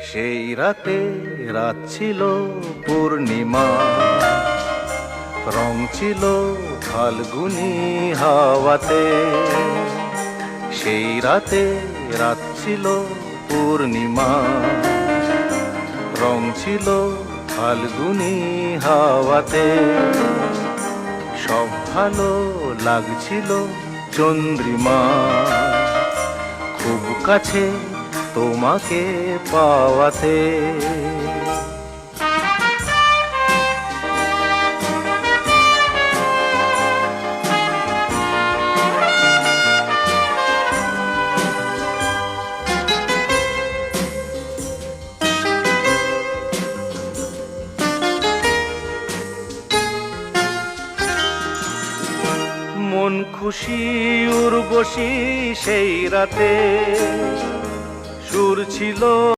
সেই রাতে রাত ছিল পূর্ণিমা, রং ছিল ফাল্গুনি হাওয়াতে। সেই রাতে রাত ছিল পূর্ণিমা, রং ছিল ফাল্গুনি হাওয়াতে। সব ভালো লাগছিল চন্দ্রিমা, খুব কাছে তোমাকে পাওয়াতে। মন খুশি উর্বশী সেই রাতে সুর ছিল